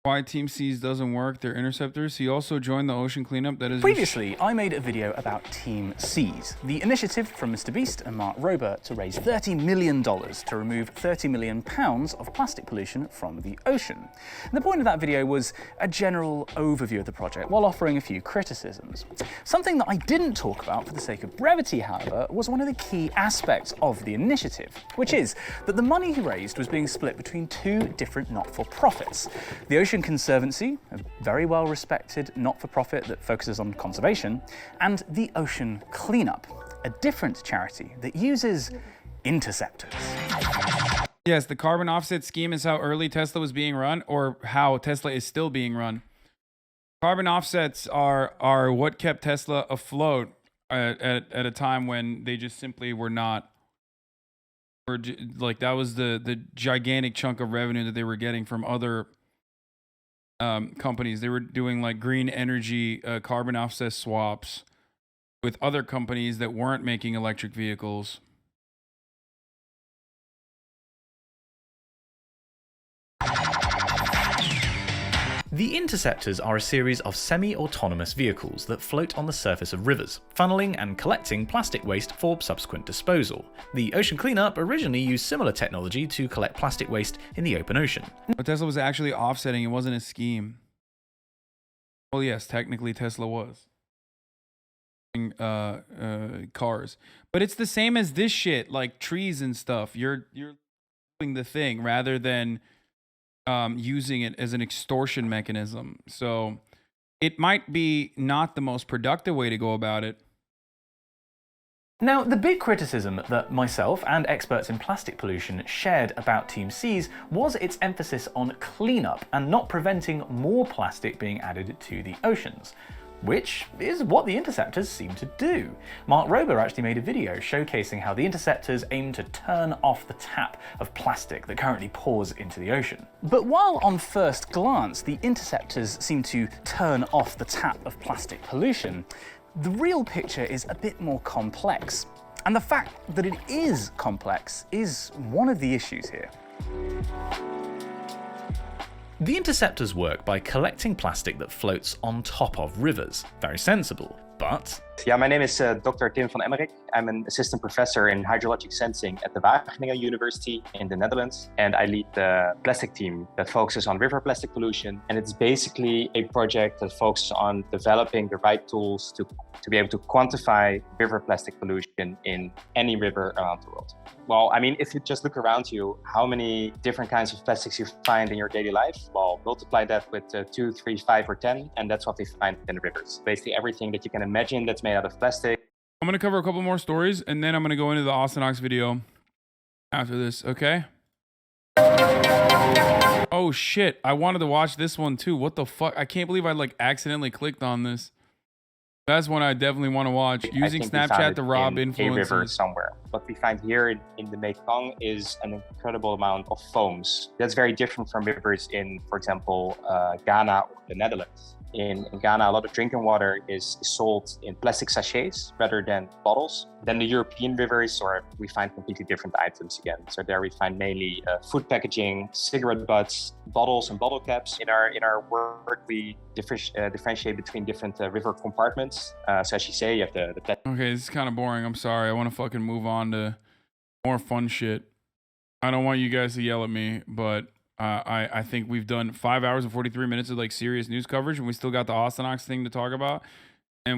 why TeamSeas doesn't work, their interceptors. He also joined the ocean cleanup. That is Previously, I made a video about TeamSeas, the initiative from Mr. Beast and Mark Rober to raise $30 million to remove 30 million pounds of plastic pollution from the ocean. And the point of that video was a general overview of the project while offering a few criticisms. Something that I didn't talk about for the sake of brevity, however, was one of the key aspects of the initiative, which is that the money he raised was being split between two different not-for-profits. The Ocean Conservancy, a very well-respected not-for-profit that focuses on conservation, and the Ocean Cleanup, a different charity that uses interceptors. Yes, the carbon offset scheme is how early Tesla was being run, or how Tesla is still being run. Carbon offsets are what kept Tesla afloat at a time when they just simply were not. Like that was the gigantic chunk of revenue that they were getting from other companies. They were doing like green energy carbon offset swaps with other companies that weren't making electric vehicles. The interceptors are a series of semi-autonomous vehicles that float on the surface of rivers, funneling and collecting plastic waste for subsequent disposal. The Ocean Cleanup originally used similar technology to collect plastic waste in the open ocean. But Tesla was actually offsetting, it wasn't a scheme. Well, yes, technically Tesla was. Cars. But it's the same as this shit, like trees and stuff. You're doing the thing rather than using it as an extortion mechanism. So it might be not the most productive way to go about it. Now, the big criticism that myself and experts in plastic pollution shared about TeamSeas was its emphasis on cleanup and not preventing more plastic being added to the oceans, which is what the interceptors seem to do. Mark Rober actually made a video showcasing how the interceptors aim to turn off the tap of plastic that currently pours into the ocean. But while on first glance the interceptors seem to turn off the tap of plastic pollution, the real picture is a bit more complex. And the fact that it is complex is one of the issues here. The interceptors work by collecting plastic that floats on top of rivers. Very sensible, but... Yeah, my name is Dr. Tim van Emmerik. I'm an assistant professor in hydrologic sensing at the Wageningen University in the Netherlands. And I lead the plastic team that focuses on river plastic pollution. And it's basically a project that focuses on developing the right tools to be able to quantify river plastic pollution in any river around the world. Well, I mean, if you just look around you, how many different kinds of plastics you find in your daily life? Well, multiply that with 2, 3, 5, or 10, and that's what we find in the rivers. Basically everything that you can imagine that's made out of plastic. I'm going to cover a couple more stories, and then I'm going to go into the Hasanabi video after this, okay? Oh, shit. I wanted to watch this one, too. What the fuck? I can't believe I, like, accidentally clicked on this. That's one I definitely want to watch. Using Snapchat to rob influencers. A river somewhere. What we find here in the Mekong is an incredible amount of foams. That's very different from rivers in, for example, Ghana or the Netherlands. In Ghana, a lot of drinking water is sold in plastic sachets rather than bottles. Then the European rivers, or we find completely different items again. So there we find mainly food packaging, cigarette butts, bottles and bottle caps. In our work, we differentiate between different river compartments. So as you say, you have the Okay, this is kind of boring. I'm sorry. I want to fucking move on to more fun shit. I don't want you guys to yell at me, but I think we've done 5 hours and 43 minutes of like serious news coverage, and we still got the Hasanabi thing to talk about.